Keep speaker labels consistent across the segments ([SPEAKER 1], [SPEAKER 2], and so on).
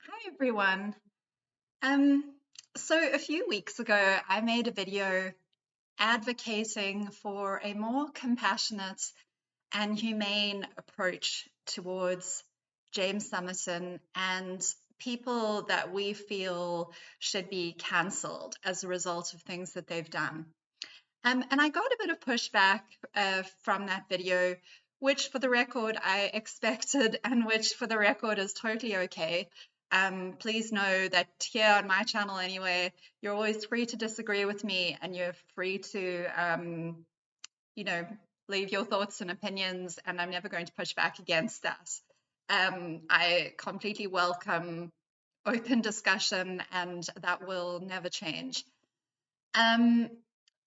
[SPEAKER 1] Hi everyone. Um, so a few weeks ago, I made a video advocating for a more compassionate and humane approach towards James Summerton and people that we feel should be cancelled as a result of things that they've done. And I got a bit of pushback from that video, which for the record I expected, and which for the record is totally okay. Please know that here on my channel, anyway, you're always free to disagree with me, and you're free to, you know, leave your thoughts and opinions, and I'm never going to push back against that. I completely welcome open discussion, and that will never change. Um,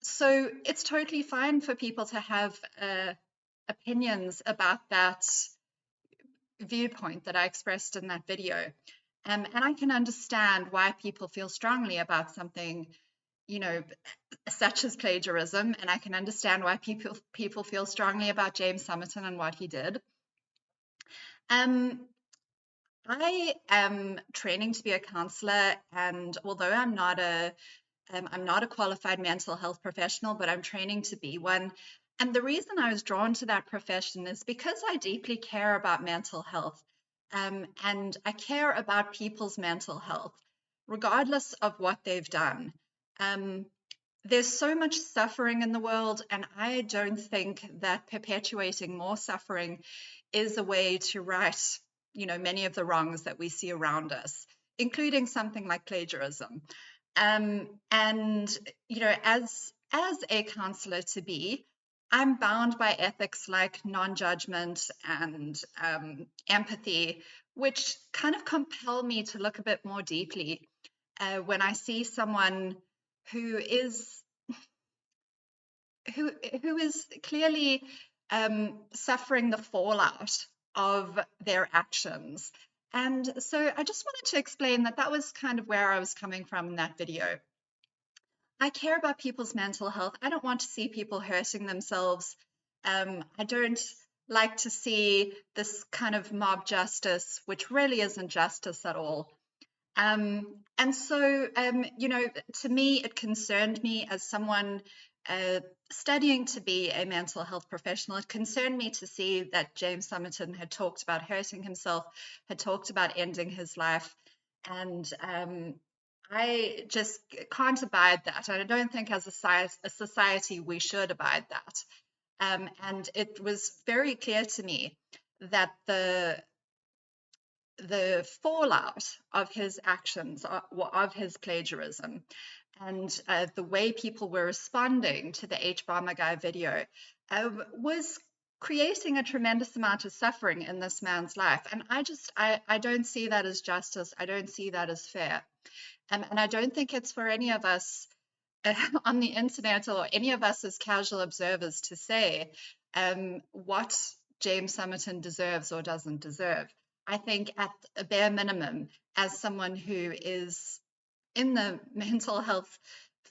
[SPEAKER 1] so it's totally fine for people to have opinions about that viewpoint that I expressed in that video. And I can understand why people feel strongly about something, you know, such as plagiarism, and I can understand why people feel strongly about James Summerton and what he did. Um, I am training to be a counselor, and although I'm not a qualified mental health professional, but I'm training to be one. And the reason I was drawn to that profession is because I deeply care about mental health. And I care about people's mental health, regardless of what they've done. There's so much suffering in the world, and I don't think that perpetuating more suffering is a way to right, many of the wrongs that we see around us, including something like plagiarism. And as a counselor to be, I'm bound by ethics like non-judgment and empathy, which kind of compel me to look a bit more deeply when I see someone who is who is clearly suffering the fallout of their actions. And so I just wanted to explain that that was kind of where I was coming from in that video. I care about people's mental health. I don't want to see people hurting themselves. I don't like to see this kind of mob justice, which really isn't justice at all. And so, to me, it concerned me as someone studying to be a mental health professional. It concerned me to see that James Summerton had talked about hurting himself, had talked about ending his life. And I just can't abide that. And I don't think as a society we should abide that. And it was very clear to me that the fallout of his actions, of his plagiarism, and the way people were responding to the H. Bomber Guy video was creating a tremendous amount of suffering in this man's life. And I don't see that as justice. I don't see that as fair. And I don't think it's for any of us on the internet or any of us as casual observers to say what James Summerton deserves or doesn't deserve. I think at a bare minimum, as someone who is in the mental health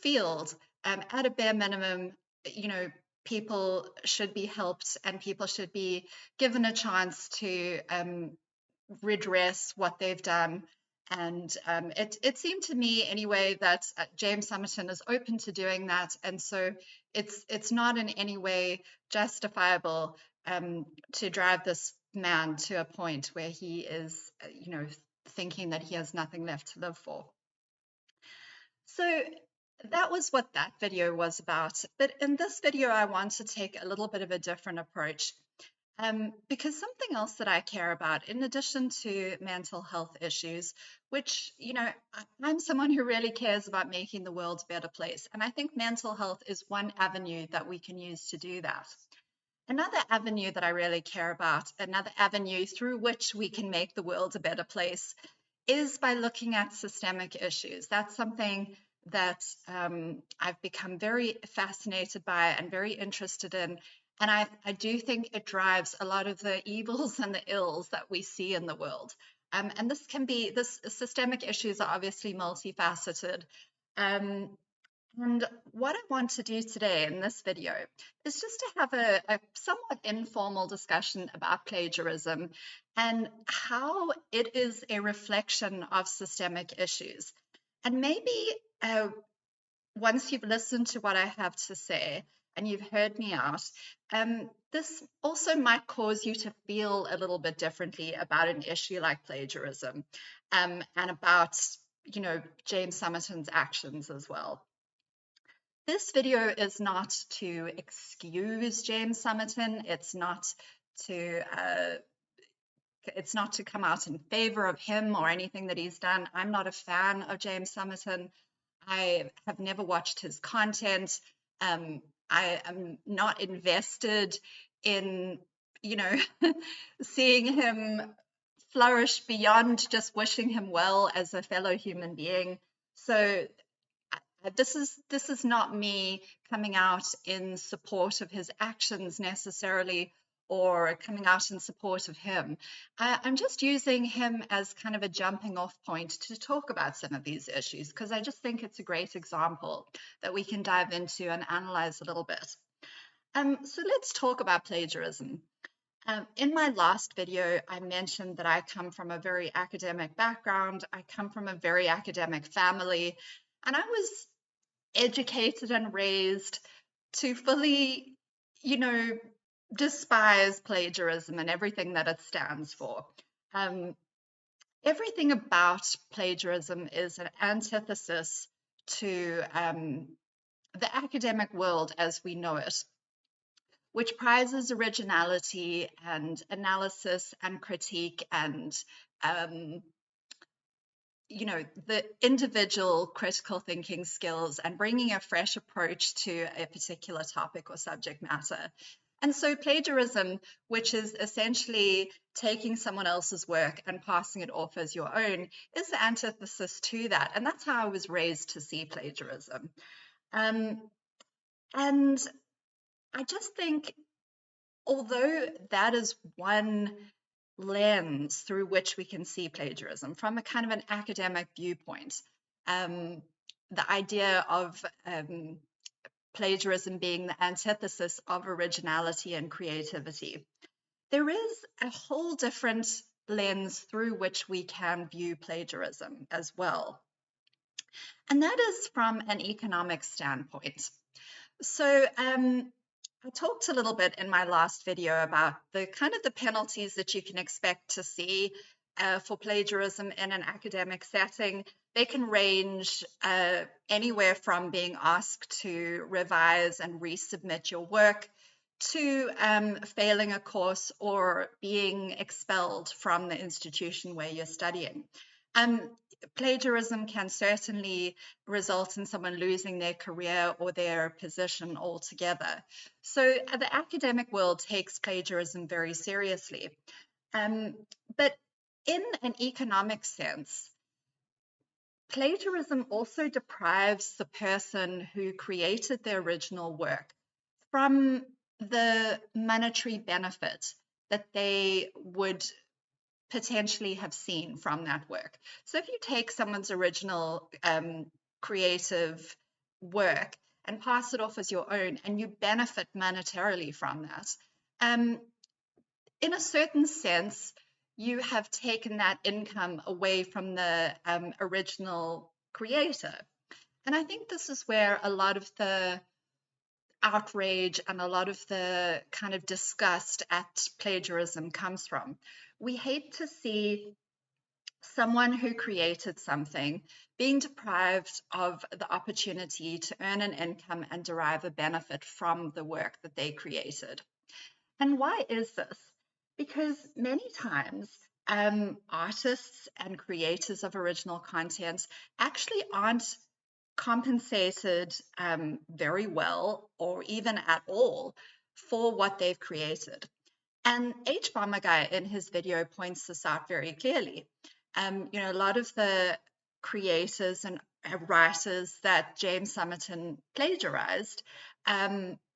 [SPEAKER 1] field, at a bare minimum, people should be helped and people should be given a chance to redress what they've done. And it seemed to me anyway that James Summerton is open to doing that, and so it's not in any way justifiable to drive this man to a point where he is, thinking that he has nothing left to live for. So that was what that video was about. But in this video, I want to take a little bit of a different approach. Because something else that I care about, in addition to mental health issues, which, I'm someone who really cares about making the world a better place. And I think mental health is one avenue that we can use to do that. Another avenue that I really care about, another avenue through which we can make the world a better place, is by looking at systemic issues. That's something that I've become very fascinated by and very interested in. And I do think it drives a lot of the evils and the ills that we see in the world. And this systemic issues are obviously multifaceted. And what I want to do today in this video is just to have a somewhat informal discussion about plagiarism and how it is a reflection of systemic issues. And maybe once you've listened to what I have to say and you've heard me out, this also might cause you to feel a little bit differently about an issue like plagiarism, and about, James Summerton's actions as well. This video is not to excuse James Summerton. To uh, it's not to come out in favor of him or anything that he's done. I'm not a fan of James Summerton. I have never watched his content. I am not invested in, seeing him flourish beyond just wishing him well as a fellow human being. So this is not me coming out in support of his actions necessarily, or coming out in support of him. I'm just using him as kind of a jumping off point to talk about some of these issues, because I just think it's a great example that we can dive into and analyze a little bit. So let's talk about plagiarism. In my last video, I mentioned that I come from a very academic background. I come from a very academic family, and I was educated and raised to fully, despise plagiarism and everything that it stands for. Everything about plagiarism is an antithesis to the academic world as we know it, which prizes originality and analysis and critique and the individual critical thinking skills and bringing a fresh approach to a particular topic or subject matter. And so plagiarism, which is essentially taking someone else's work and passing it off as your own, is the antithesis to that. And that's how I was raised to see plagiarism. And I just think, although that is one lens through which we can see plagiarism from a kind of an academic viewpoint, the idea of plagiarism being the antithesis of originality and creativity, there is a whole different lens through which we can view plagiarism as well. And that is from an economic standpoint. So I talked a little bit in my last video about the kind of the penalties that you can expect to see for plagiarism in an academic setting. They can range anywhere from being asked to revise and resubmit your work to failing a course or being expelled from the institution where you're studying. Plagiarism can certainly result in someone losing their career or their position altogether. So the academic world takes plagiarism very seriously. But in an economic sense, plagiarism also deprives the person who created the original work from the monetary benefit that they would potentially have seen from that work. So if you take someone's original creative work and pass it off as your own, and you benefit monetarily from that, in a certain sense, you have taken that income away from the original creator. And I think this is where a lot of the outrage and a lot of the kind of disgust at plagiarism comes from. We hate to see someone who created something being deprived of the opportunity to earn an income and derive a benefit from the work that they created. And why is this? Because many times artists and creators of original content actually aren't compensated very well or even at all for what they've created. And H. Bomber Guy in his video points this out very clearly. A lot of the creators and writers that James Summerton plagiarized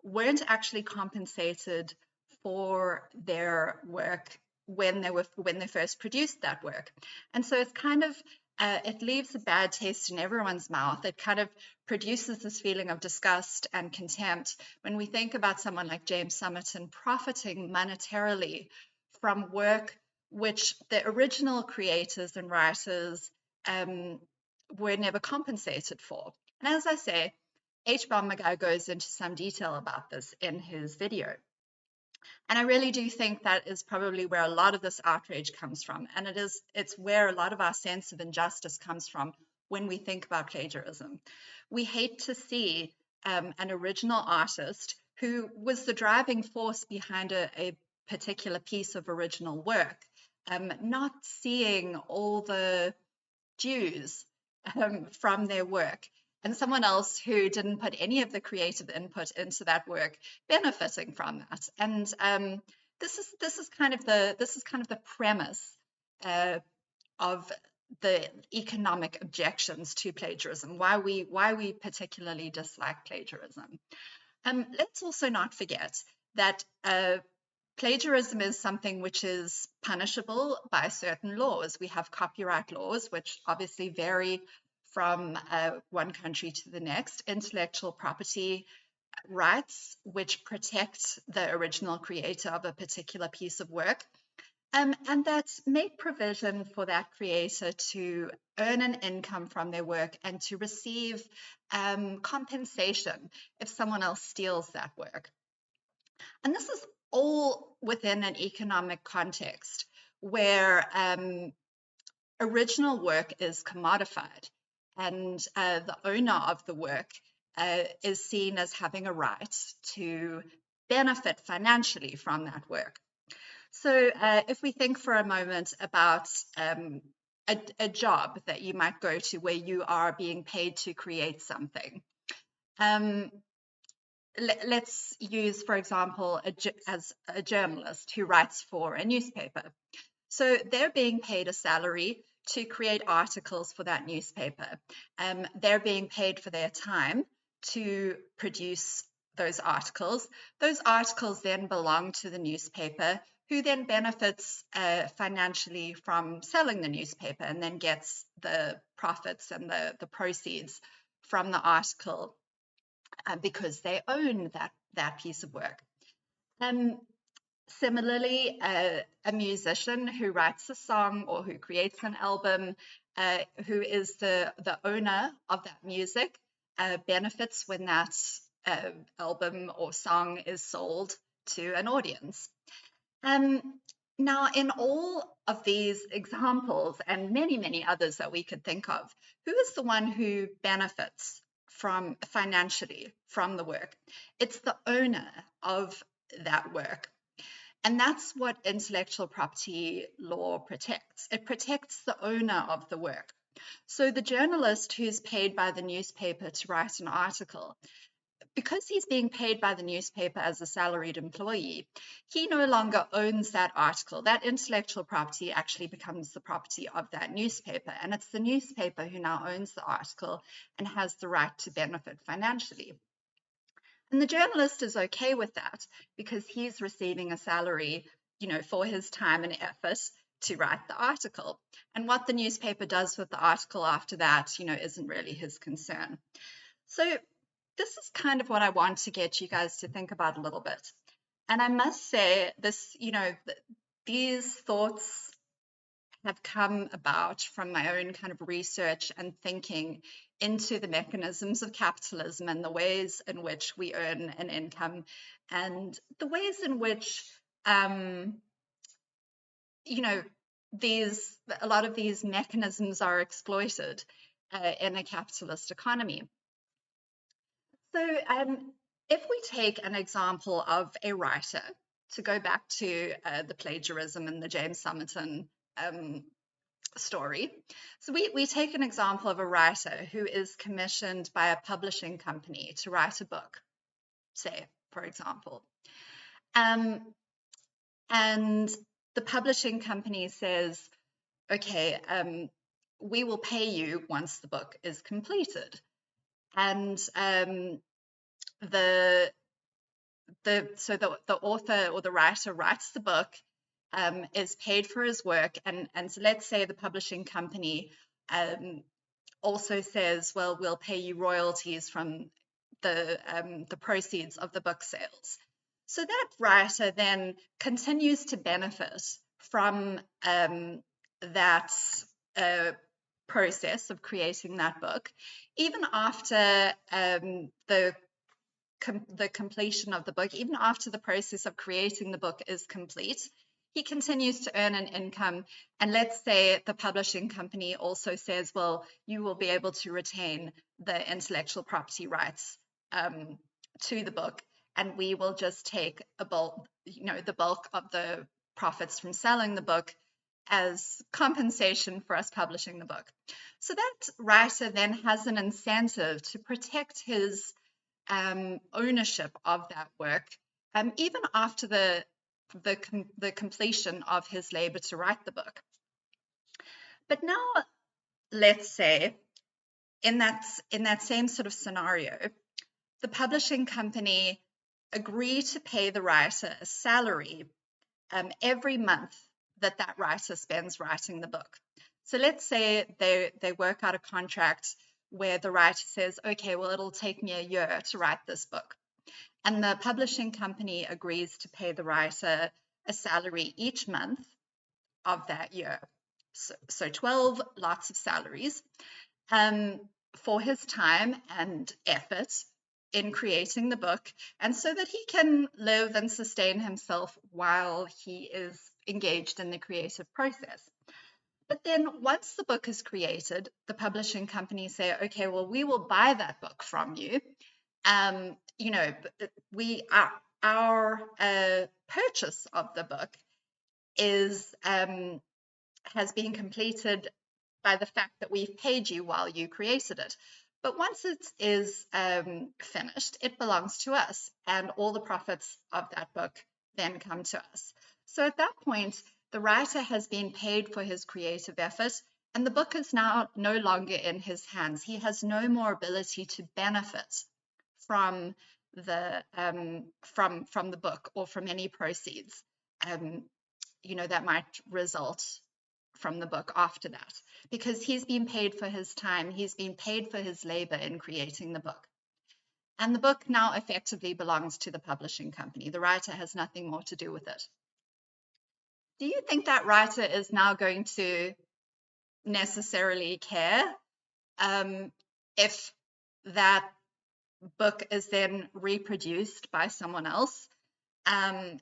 [SPEAKER 1] weren't actually compensated for their work when they first produced that work. And so it's kind of it leaves a bad taste in everyone's mouth. It kind of produces this feeling of disgust and contempt when we think about someone like James Somerton profiting monetarily from work which the original creators and writers were never compensated for. And as I say, H. Bomberguy goes into some detail about this in his video. And I really do think that is probably where a lot of this outrage comes from. And it's where a lot of our sense of injustice comes from when we think about plagiarism. We hate to see an original artist who was the driving force behind a particular piece of original work, not seeing all the dues from their work, and someone else who didn't put any of the creative input into that work benefiting from that. And this is kind of the premise of the economic objections to plagiarism, why we particularly dislike plagiarism. Let's also not forget that plagiarism is something which is punishable by certain laws. We have copyright laws, which obviously vary from one country to the next, intellectual property rights, which protect the original creator of a particular piece of work, and that make provision for that creator to earn an income from their work and to receive compensation if someone else steals that work. And this is all within an economic context where original work is commodified, and the owner of the work is seen as having a right to benefit financially from that work. So if we think for a moment about a job that you might go to where you are being paid to create something. Let's use, for example, as a journalist who writes for a newspaper. So they're being paid a salary to create articles for that newspaper. They're being paid for their time to produce those articles. Those articles then belong to the newspaper, who then benefits financially from selling the newspaper and then gets the profits and the proceeds from the article because they own that piece of work. Similarly, a musician who writes a song or who creates an album, who is the owner of that music, benefits when that album or song is sold to an audience. Now, in all of these examples and many, many others that we could think of, who is the one who benefits from financially from the work? It's the owner of that work. And that's what intellectual property law protects. It protects the owner of the work. So the journalist who's paid by the newspaper to write an article, because he's being paid by the newspaper as a salaried employee, he no longer owns that article. That intellectual property actually becomes the property of that newspaper. And it's the newspaper who now owns the article and has the right to benefit financially. And the journalist is okay with that because he's receiving a salary, for his time and effort to write the article. And what the newspaper does with the article after that, isn't really his concern. So this is kind of what I want to get you guys to think about a little bit. And I must say this, these thoughts have come about from my own kind of research and thinking into the mechanisms of capitalism and the ways in which we earn an income and the ways in which, a lot of these mechanisms are exploited in a capitalist economy. So if we take an example of a writer, to go back to the plagiarism and the James Somerton story. So we take an example of a writer who is commissioned by a publishing company to write a book, say, for example. And the publishing company says, okay, we will pay you once the book is completed. And the author or the writer writes the book, is paid for his work, and so let's say the publishing company also says, well, we'll pay you royalties from the proceeds of the book sales. So that writer then continues to benefit from that process of creating that book, even after the completion of the book, even after the process of creating the book is complete. He continues to earn an income. And let's say the publishing company also says, well, you will be able to retain the intellectual property rights to the book, and we will just take the bulk of the profits from selling the book as compensation for us publishing the book. So that writer then has an incentive to protect his ownership of that work, even after the completion of his labor to write the book. But now, let's say, in that same sort of scenario, the publishing company agreed to pay the writer a salary every month that writer spends writing the book. So let's say they work out a contract where the writer says, okay, well, it'll take me a year to write this book. And the publishing company agrees to pay the writer a salary each month of that year. So 12 lots of salaries for his time and effort in creating the book, and so that he can live and sustain himself while he is engaged in the creative process. But then once the book is created, the publishing company say, okay, well, we will buy that book from you. Our purchase of the book has been completed by the fact that we've paid you while you created it. But once it is finished, it belongs to us, and all the profits of that book then come to us. So at that point, the writer has been paid for his creative effort, and the book is now no longer in his hands. He has no more ability to benefit from the book or from any proceeds that might result from the book after that, because he's been paid for his time, he's been paid for his labor in creating the book. And the book now effectively belongs to the publishing company. The writer has nothing more to do with it. Do you think that writer is now going to necessarily care if that book is then reproduced by someone else, and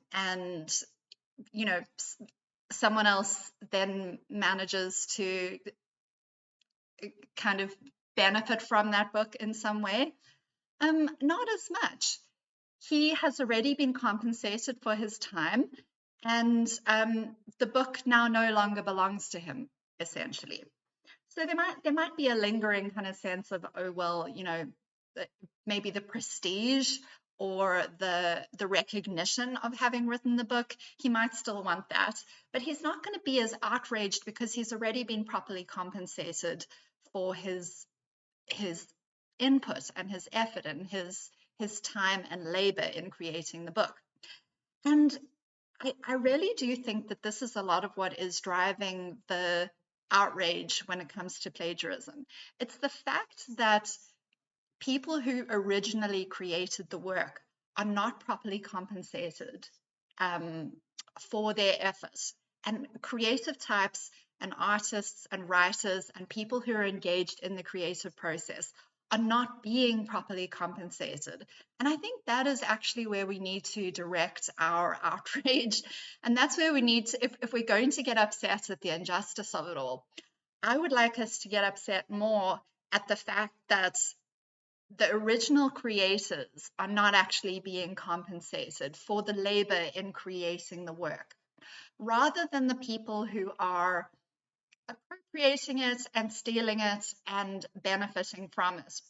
[SPEAKER 1] someone else then manages to kind of benefit from that book in some way? Not as much. He has already been compensated for his time, and the book now no longer belongs to him, essentially. So there might be a lingering kind of sense of, oh, well, maybe the prestige or the recognition of having written the book. He might still want that, but he's not going to be as outraged because he's already been properly compensated for his input and his effort and his time and labor in creating the book. And I really do think that this is a lot of what is driving the outrage when it comes to plagiarism. It's the fact that people who originally created the work are not properly compensated for their efforts. And creative types and artists and writers and people who are engaged in the creative process are not being properly compensated. And I think that is actually where we need to direct our outrage. And that's where we need to, if we're going to get upset at the injustice of it all, I would like us to get upset more at the fact that the original creators are not actually being compensated for the labor in creating the work, rather than the people who are appropriating it and stealing it and benefiting from it.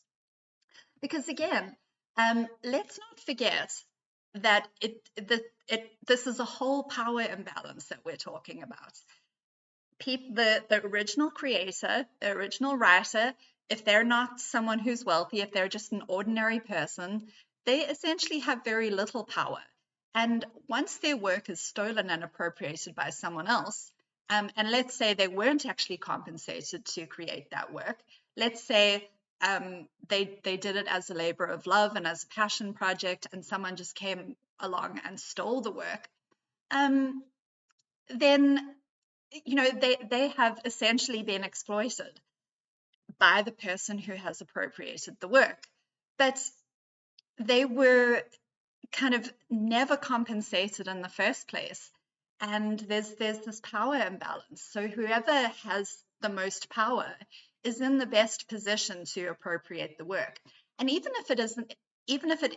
[SPEAKER 1] Because again, let's not forget that this is a whole power imbalance that we're talking about. The original creator, the original writer, if they're not someone who's wealthy, if they're just an ordinary person, they essentially have very little power. And once their work is stolen and appropriated by someone else, And let's say they weren't actually compensated to create that work. Let's say they did it as a labor of love and as a passion project, and someone just came along and stole the work. Then they have essentially been exploited by the person who has appropriated the work. But they were kind of never compensated in the first place. And there's this power imbalance. So whoever has the most power is in the best position to appropriate the work. And even if it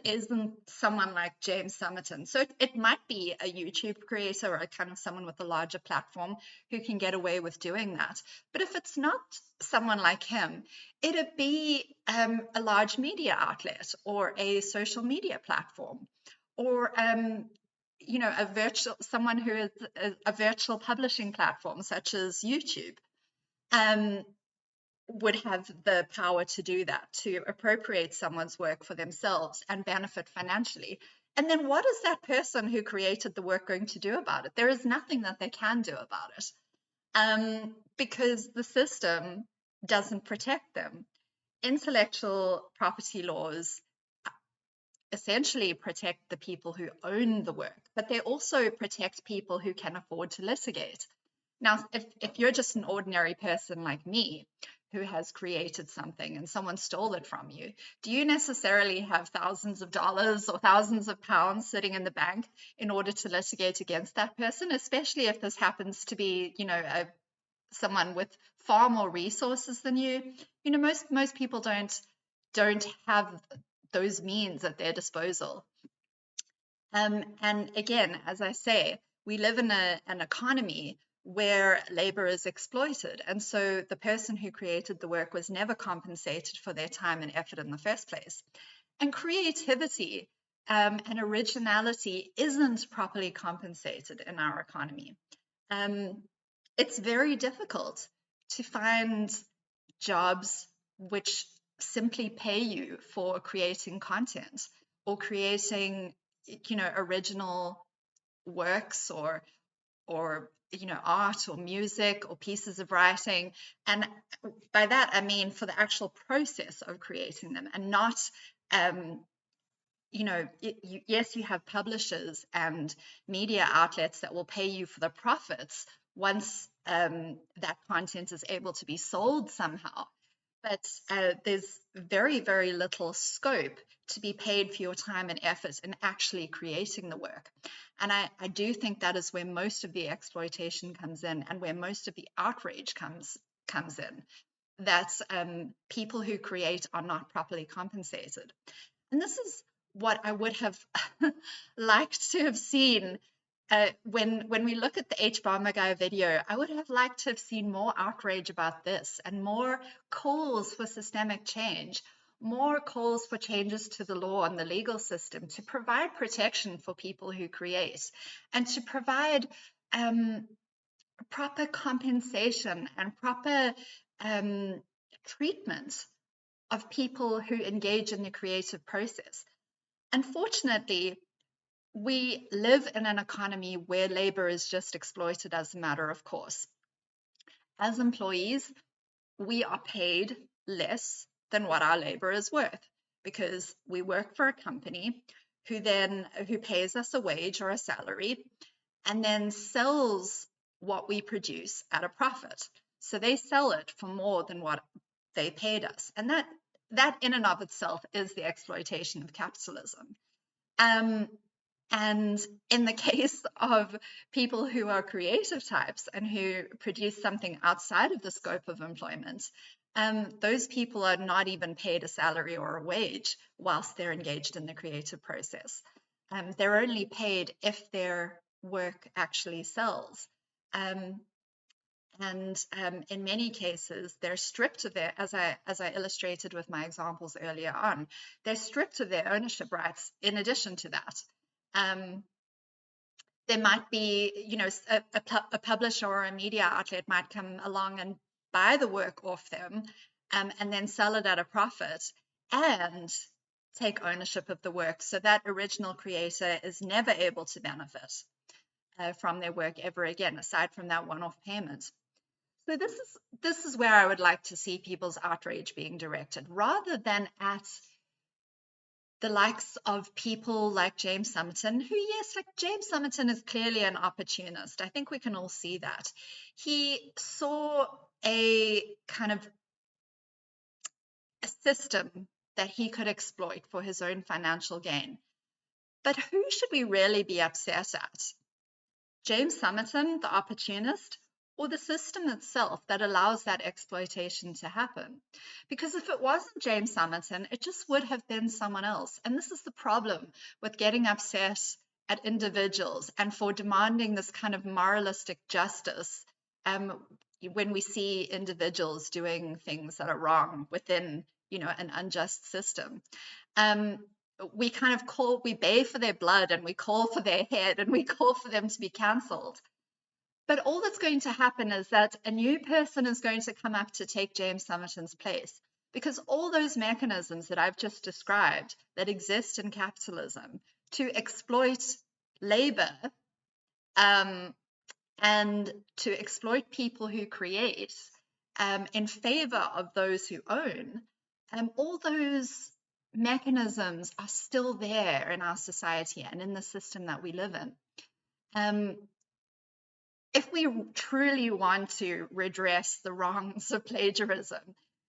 [SPEAKER 1] isn't someone like James Summerton, so it might be a YouTube creator or a kind of someone with a larger platform who can get away with doing that. But if it's not someone like him, it'd be a large media outlet or a social media platform, or someone who is a virtual publishing platform such as YouTube, would have the power to do that, to appropriate someone's work for themselves and benefit financially. And then what is that person who created the work going to do about it? There is nothing that they can do about it, because the system doesn't protect them. Intellectual property laws essentially protect the people who own the work, but they also protect people who can afford to litigate. Now, if you're just an ordinary person like me who has created something and someone stole it from you, do you necessarily have thousands of dollars or thousands of pounds sitting in the bank in order to litigate against that person, especially if this happens to be, someone with far more resources than you? Most people don't have those means at their disposal. And again, as I say, we live in an economy where labor is exploited. And so the person who created the work was never compensated for their time and effort in the first place. And creativity and originality isn't properly compensated in our economy. It's very difficult to find jobs which simply pay you for creating content or creating, original works or art or music or pieces of writing. And by that I mean for the actual process of creating them, and not yes, you have publishers and media outlets that will pay you for the profits once that content is able to be sold somehow. But there's very, very little scope to be paid for your time and effort in actually creating the work. And I do think that is where most of the exploitation comes in, and where most of the outrage comes in, that people who create are not properly compensated. And this is what I would have liked to have seen when we look at the H Bomber Guy video. I would have liked to have seen more outrage about this, and more calls for systemic change, more calls for changes to the law and the legal system to provide protection for people who create, and to provide proper compensation and proper treatment of people who engage in the creative process. Unfortunately, we live in an economy where labor is just exploited as a matter of course. As employees, we are paid less than what our labor is worth, because we work for a company who pays us a wage or a salary, and then sells what we produce at a profit. So they sell it for more than what they paid us. And that in and of itself is the exploitation of capitalism. And in the case of people who are creative types and who produce something outside of the scope of employment, those people are not even paid a salary or a wage whilst they're engaged in the creative process. They're only paid if their work actually sells. And in many cases, they're stripped of their, as I illustrated with my examples earlier on, they're stripped of their ownership rights. In addition to that, there might be, a publisher or a media outlet might come along and buy the work off them, and then sell it at a profit and take ownership of the work, so that original creator is never able to benefit. from their work ever again, aside from that one-off payment. So this is where I would like to see people's outrage being directed, rather than at the likes of people like James Summerton, who, yes, like James Summerton is clearly an opportunist. I think we can all see that. He saw a kind of a system that he could exploit for his own financial gain. But who should we really be upset at? James Summerton, the opportunist, or the system itself that allows that exploitation to happen? Because if it wasn't James Summerton, it just would have been someone else. And this is the problem with getting upset at individuals and for demanding this kind of moralistic justice when we see individuals doing things that are wrong within, an unjust system. We kind of we bay for their blood and we call for their head and we call for them to be cancelled. But all that's going to happen is that a new person is going to come up to take James Summerton's place, because all those mechanisms that I've just described that exist in capitalism to exploit labor and to exploit people who create in favor of those who own, all those mechanisms are still there in our society and in the system that we live in. If we truly want to redress the wrongs of plagiarism,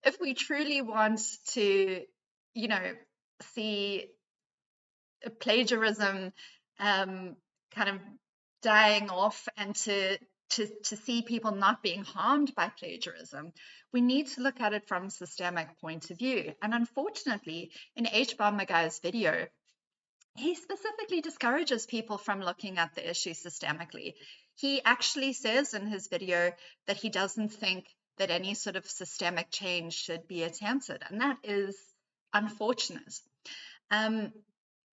[SPEAKER 1] if we truly want to, see plagiarism kind of dying off and to see people not being harmed by plagiarism, we need to look at it from a systemic point of view. And unfortunately, in H. Guy's video, he specifically discourages people from looking at the issue systemically. He actually says in his video that he doesn't think that any sort of systemic change should be attempted. And that is unfortunate.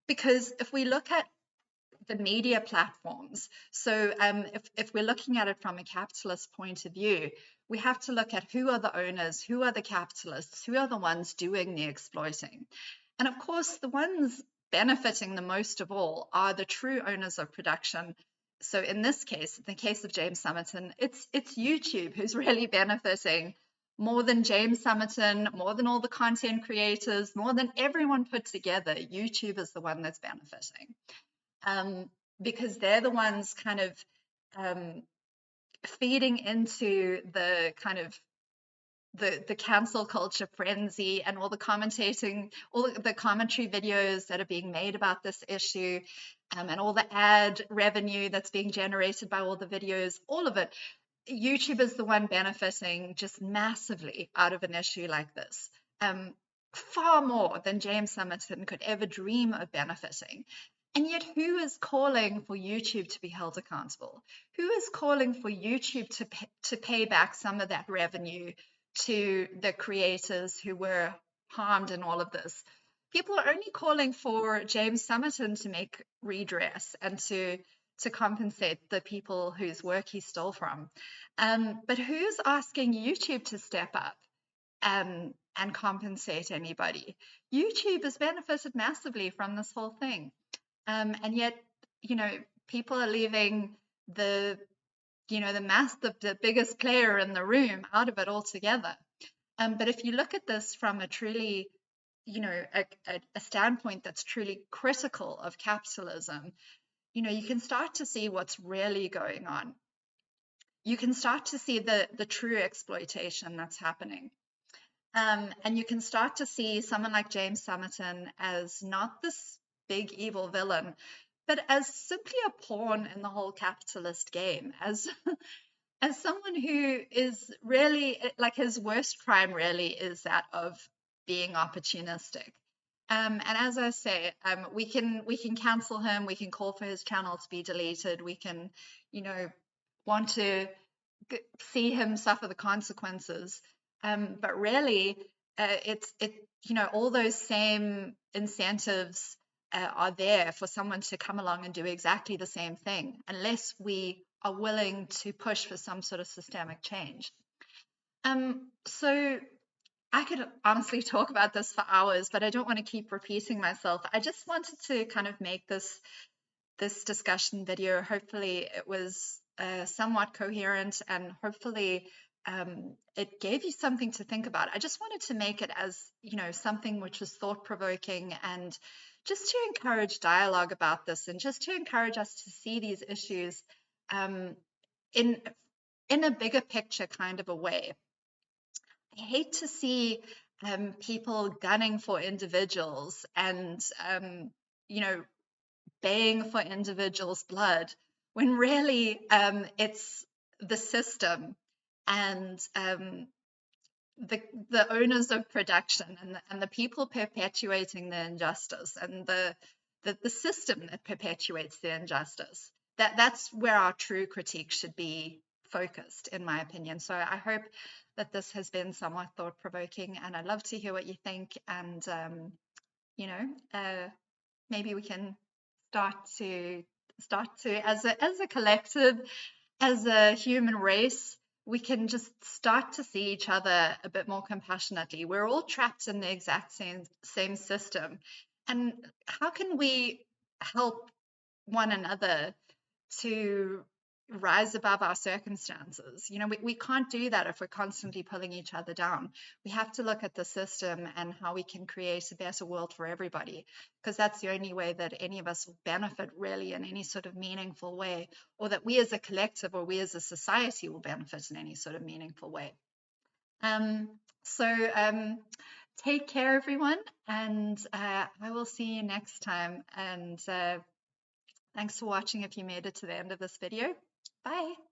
[SPEAKER 1] Because if we look at the media platforms, so if we're looking at it from a capitalist point of view, we have to look at who are the owners, who are the capitalists, who are the ones doing the exploiting. And of course, the ones benefiting the most of all are the true owners of production. So in this case, in the case of James Summerton, it's YouTube who's really benefiting more than James Summerton, more than all the content creators, more than everyone put together. YouTube is the one that's benefiting. Because they're the ones kind of feeding into the kind of the cancel culture frenzy and all the commentating, all the commentary videos that are being made about this issue, and all the ad revenue that's being generated by all the videos, all of it. YouTube is the one benefiting just massively out of an issue like this. Far more than James Summerton could ever dream of benefiting. And yet, who is calling for YouTube to be held accountable? Who is calling for YouTube to pay back some of that revenue to the creators who were harmed in all of this? People are only calling for James Summerton to make redress and to compensate the people whose work he stole from. But who's asking YouTube to step up and compensate anybody? YouTube has benefited massively from this whole thing. And yet, people are leaving the biggest player in the room out of it altogether. But if you look at this from a truly, a standpoint that's truly critical of capitalism, you can start to see what's really going on. You can start to see the true exploitation that's happening. And you can start to see someone like James Summerton as not this big evil villain, but as simply a pawn in the whole capitalist game, as someone who is really, like, his worst crime really is that of being opportunistic. And as I say, we can cancel him, we can call for his channel to be deleted, we can, want to see him suffer the consequences. But really, all those same incentives are there for someone to come along and do exactly the same thing, unless we are willing to push for some sort of systemic change. So I could honestly talk about this for hours, but I don't want to keep repeating myself. I just wanted to kind of make this this discussion video. Hopefully it was somewhat coherent, and hopefully it gave you something to think about. I just wanted to make it as, something which was thought-provoking, and just to encourage dialogue about this, and just to encourage us to see these issues in a bigger picture kind of a way. I hate to see people gunning for individuals and baying for individuals' blood, when really it's the system and the owners of production and the people perpetuating the injustice, and the system that perpetuates the injustice. That's where our true critique should be focused, in my opinion. So I hope that this has been somewhat thought-provoking, and I'd love to hear what you think. And maybe we can start to as a collective, as a human race, we can just start to see each other a bit more compassionately. We're all trapped in the exact same system, and how can we help one another to rise above our circumstances? We can't do that if we're constantly pulling each other down. We have to look at the system and how we can create a better world for everybody, because that's the only way that any of us will benefit really in any sort of meaningful way, or that we as a collective or we as a society will benefit in any sort of meaningful way. So take care, everyone, and I will see you next time. And thanks for watching if you made it to the end of this video. Bye.